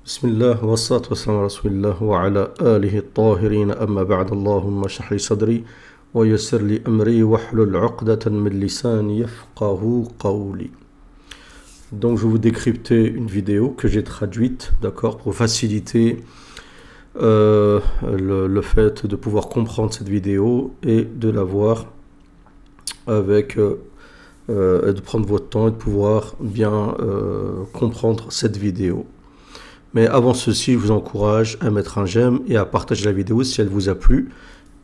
بسم الله والصلاة والسلام على رسول الله وعلى آله الطاهرين أما بعد اللهم اشرح لي صدري ويسر لي أمري واحلل عقدة من لساني يفقه قولي. Donc je vais vous décrypter une vidéo que j'ai traduite, d'accord, pour faciliter le fait de pouvoir comprendre cette vidéo et de la voir avec et de prendre votre temps et de pouvoir bien comprendre cette vidéo. Mais avant ceci, je vous encourage à mettre un j'aime et à partager la vidéo si elle vous a plu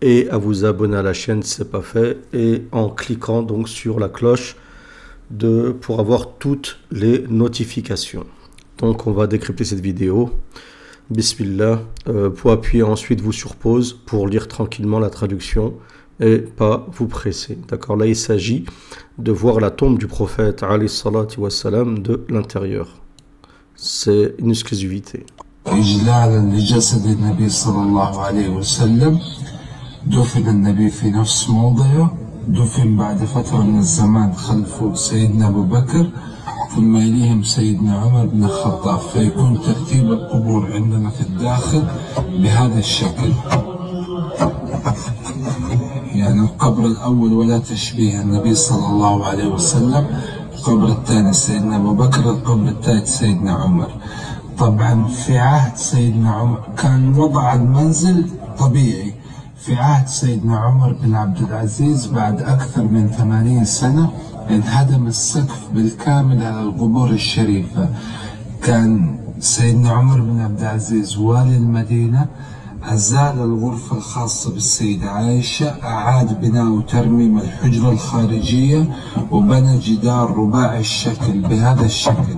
et à vous abonner à la chaîne si ce n'est pas fait et en cliquant donc sur la cloche pour avoir toutes les notifications. Donc on va décrypter cette vidéo. Bismillah. Pour appuyer ensuite vous sur pause pour lire tranquillement la traduction et pas vous presser. D'accord, là il s'agit de voir la tombe du prophète alayhi salatu wassalam de l'intérieur. C'est une exclusivité. إجلالا لجسد النبي صلى الله عليه وسلم دفن النبي في نفس موضعه، دفن بعد فترة من الزمان خلفه سيدنا أبو بكر ثم يليهم سيدنا عمر بن الخطاب، فيكون ترتيب القبور عندنا في الداخل بهذا الشكل. يعني القبر الأول ولا تشبيه النبي صلى الله عليه وسلم، القبر الثاني سيدنا أبو بكر، القبر الثالث سيدنا عمر. طبعا في عهد سيدنا عمر كان وضع المنزل طبيعي، في عهد سيدنا عمر بن عبد العزيز بعد أكثر من 80 سنة انهدم السقف بالكامل على القبور الشريفة. كان سيدنا عمر بن عبد العزيز والي المدينة أزال الغرفة الخاصة بالسيدة عائشة، أعاد بناء وترميم الحجرة الخارجية وبنى جدار رباعي الشكل بهذا الشكل.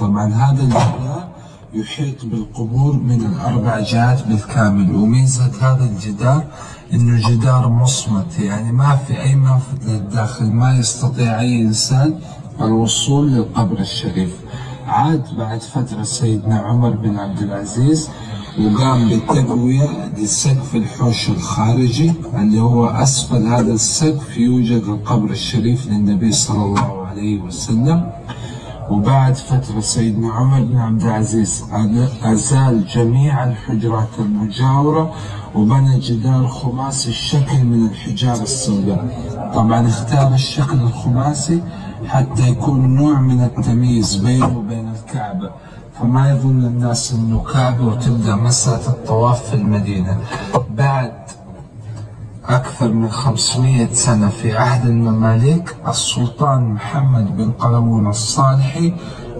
طبعا هذا الجدار يحيط بالقبور من الأربع جهات بالكامل، وميزة هذا الجدار إنه جدار مصمت، يعني ما في أي منفذ للداخل، ما يستطيع أي إنسان الوصول للقبر الشريف. عاد بعد فترة سيدنا عمر بن عبد العزيز وقام بالتقوية لسقف الحوش الخارجي اللي هو أسفل هذا السقف يوجد القبر الشريف للنبي صلى الله عليه وسلم. وبعد فترة سيدنا عمر بن عبد العزيز أزال جميع الحجرات المجاورة وبنى جدار خماسي الشكل من الحجارة السوداء. طبعا اختار الشكل الخماسي حتى يكون نوع من التمييز بينه وبين الكعبة، فما يظن الناس انه كعبة وتبدأ مسألة الطواف في المدينة. بعد أكثر من 500 سنة في عهد المماليك السلطان محمد بن قلاوون الصالحي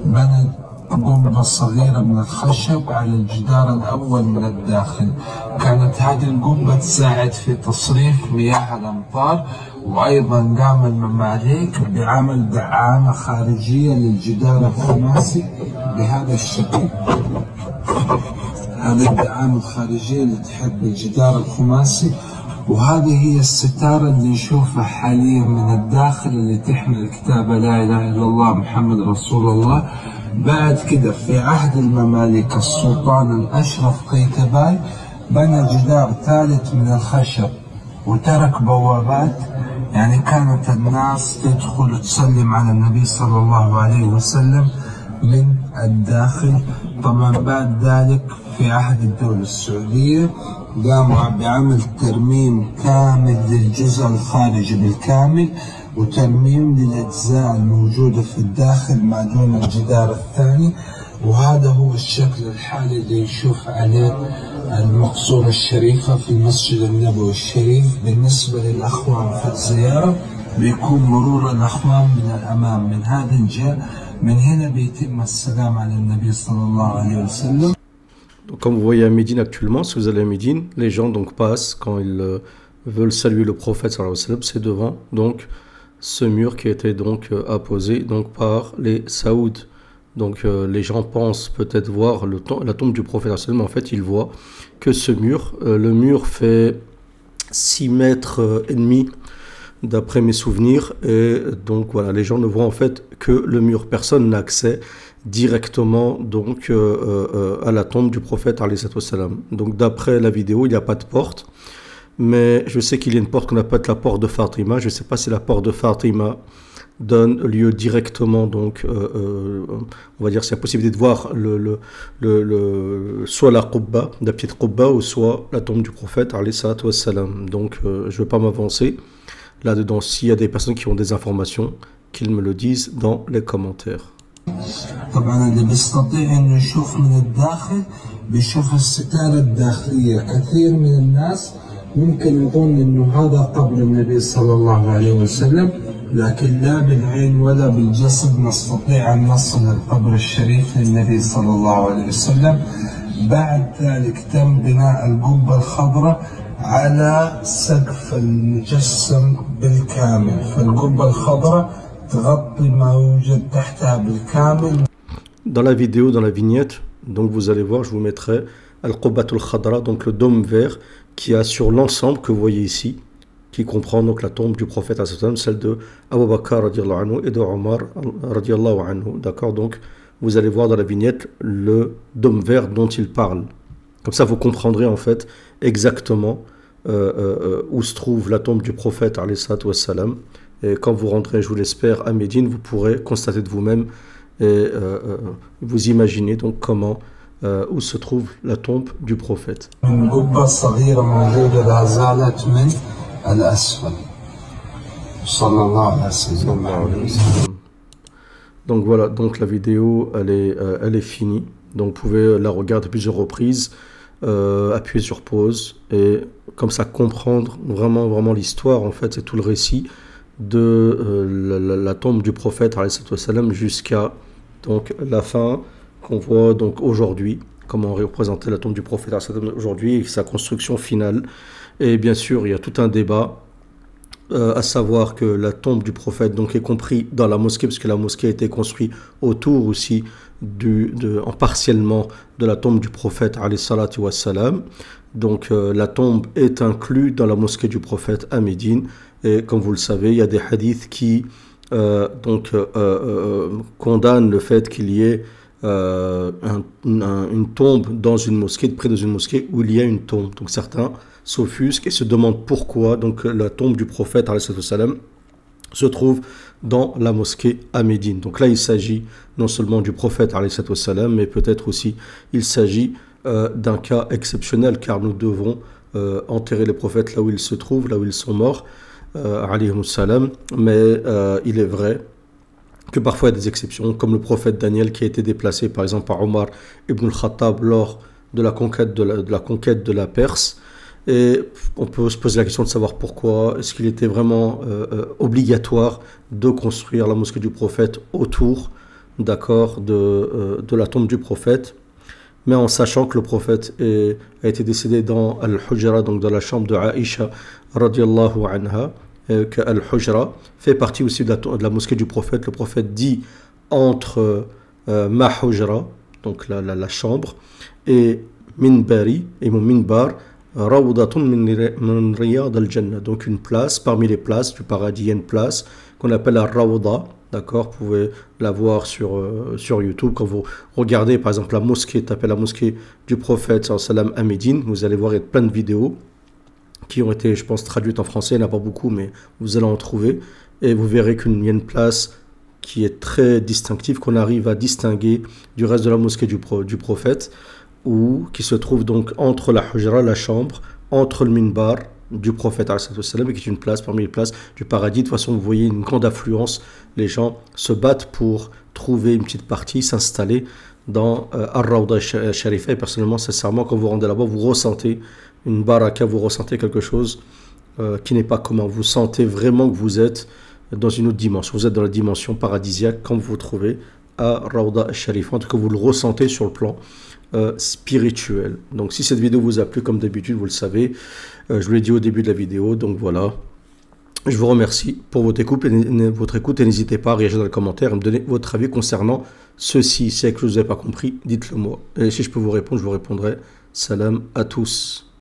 بنى قبة صغيرة من الخشب على الجدار الأول من الداخل. كانت هذه القبة تساعد في تصريف مياه الأمطار، وأيضا قام المماليك بعمل دعامة خارجية للجدار الخماسي بهذا الشكل. هذه الدعامة الخارجية اللي تحب الجدار الخماسي، وهذه هي الستارة اللي نشوفها حاليا من الداخل اللي تحمل الكتابة لا إله إلا الله محمد رسول الله. بعد كده في عهد المماليك السلطان الأشرف قيتباي بنى جدار ثالث من الخشب وترك بوابات، يعني كانت الناس تدخل وتسلم على النبي صلى الله عليه وسلم من الداخل. طبعا بعد ذلك في عهد الدولة السعودية قاموا بعمل ترميم كامل للجزء الخارجي بالكامل وترميم للأجزاء الموجودة في الداخل مع دون الجدار الثاني. وهذا هو الشكل الحالي اللي نشوف عليه المقصورة الشريفة في المسجد النبوي الشريف. بالنسبة للأخوان في الزيارة بيكون مرور الأخوان من الأمام من هذا الجهة، من هنا بيتم السلام على النبي صلى الله عليه وسلم. Donc, comme vous voyez à Médine actuellement, si vous allez à Médine, les gens donc passent quand ils veulent saluer le prophète sallallahu alayhi wa sallam, c'est devant donc ce mur qui a été donc apposé donc par les Saouds. Donc les gens pensent peut-être voir la tombe du prophète sallallahu alayhi wa sallam, en fait ils voient que ce mur, le mur fait 6 mètres et demi d'après mes souvenirs, et donc voilà, les gens ne voient en fait que le mur, personne n'a accès directement donc à la tombe du prophète alayhi salam. Donc d'après la vidéo il n'y a pas de porte, mais je sais qu'il y a une porte qu'on appelle la porte de Fatima. Je ne sais pas si la porte de Fatima donne lieu directement, donc on va dire c'est la possibilité de voir soit la qubba, la petite qubba, ou soit la tombe du prophète alayhi salatu wassalam. Donc je ne veux pas m'avancer là-dedans. S'il y a des personnes qui ont des informations, qu'ils me le disent dans les commentaires. طبعا اللي بيستطيع انه يشوف من الداخل بيشوف الستارة الداخلية. كثير من الناس ممكن يظن انه هذا قبر النبي صلى الله عليه وسلم، لكن لا بالعين ولا بالجسد نستطيع ان نصل للقبر الشريف للنبي صلى الله عليه وسلم. بعد ذلك تم بناء القبة الخضراء على سقف المجسم بالكامل، فالقبة الخضراء تغطي ما يوجد تحتها بالكامل. Dans la vidéo, dans la vignette, donc vous allez voir, je vous mettrai Al-Qubbatul Khadra, donc le dôme vert qui assure l'ensemble que vous voyez ici, qui comprend donc la tombe du prophète, celle de Abu Bakr radiallahu anhu et de Omar radiallahu anhu. D'accord, donc vous allez voir dans la vignette le dôme vert dont il parle. Comme ça, vous comprendrez en fait exactement où se trouve la tombe du prophète alayhi salatu wassalam. Et quand vous rentrez, je vous l'espère, à Médine, vous pourrez constater de vous-même et vous imaginer donc comment, où se trouve la tombe du prophète. Donc voilà, donc la vidéo, elle est finie. Donc vous pouvez la regarder plusieurs reprises, appuyer sur pause et comme ça comprendre vraiment l'histoire, en fait, c'est tout le récit de la tombe du prophète jusqu'à donc la fin qu'on voit donc aujourd'hui, comment représenter la tombe du prophète aujourd'hui et sa construction finale. Et bien sûr il y a tout un débat à savoir que la tombe du prophète donc est compris dans la mosquée, parce que la mosquée a été construite autour aussi en partiellement de la tombe du prophète alayhi salatu wassalam. Donc la tombe est inclue dans la mosquée du prophète à Médine. Et comme vous le savez, il y a des hadiths qui condamnent le fait qu'il y ait une tombe dans une mosquée, près de une mosquée où il y a une tombe. Donc certains s'offusquent et se demandent pourquoi donc la tombe du prophète alayhi salam se trouve dans la mosquée à Médine. Donc là, il s'agit non seulement du prophète alayhi salam, mais peut-être aussi il s'agit d'un cas exceptionnel, car nous devons enterrer les prophètes là où ils se trouvent, là où ils sont morts. Mais il est vrai que parfois il y a des exceptions, comme le prophète Daniel qui a été déplacé par exemple par Omar ibn al-Khattab lors de la conquête de la Perse. Et on peut se poser la question de savoir pourquoi. Est-ce qu'il était vraiment obligatoire de construire la mosquée du prophète autour, d'accord, de la tombe du prophète, mais en sachant que le prophète a été décédé dans Al-Hujra, donc dans la chambre de Aïcha radiallahu anha, que Al-Hujra fait partie aussi de la mosquée du prophète. Le prophète dit entre ma Hujra, donc la chambre, et minbari, et mon minbar, rawdatun min riyad al-jannah, donc une place parmi les places du paradis, une place qu'on appelle la rawda. D'accord, vous pouvez la voir sur YouTube. Quand vous regardez par exemple la mosquée, tapez la mosquée du prophète sallam à Médine, vous allez voir il y a plein de vidéos qui ont été, je pense, traduites en français. Il n'y en a pas beaucoup, mais vous allez en trouver. Et vous verrez qu'il y a une place qui est très distinctive, qu'on arrive à distinguer du reste de la mosquée du prophète, ou qui se trouve donc entre la hujra, la chambre, entre le minbar du prophète et qui est une place parmi les places du paradis. De toute façon, vous voyez une grande affluence. Les gens se battent pour trouver une petite partie, s'installer dans Ar-Rawda Sharifa. Et personnellement, sincèrement, quand vous rendez là-bas, vous ressentez une baraka, vous ressentez quelque chose qui n'est pas commun. Vous sentez vraiment que vous êtes dans une autre dimension. Vous êtes dans la dimension paradisiaque quand vous vous trouvez à Rawda Sharifa. En tout cas, vous le ressentez sur le plan spirituel. Donc si cette vidéo vous a plu, comme d'habitude, vous le savez, je vous l'ai dit au début de la vidéo, donc voilà. Je vous remercie pour votre écoute et n'hésitez pas à réagir dans les commentaires et me donner votre avis concernant ceci. Si c'est quelque chose que vous n'avez pas compris, dites-le moi. Et si je peux vous répondre, je vous répondrai. Salam à tous.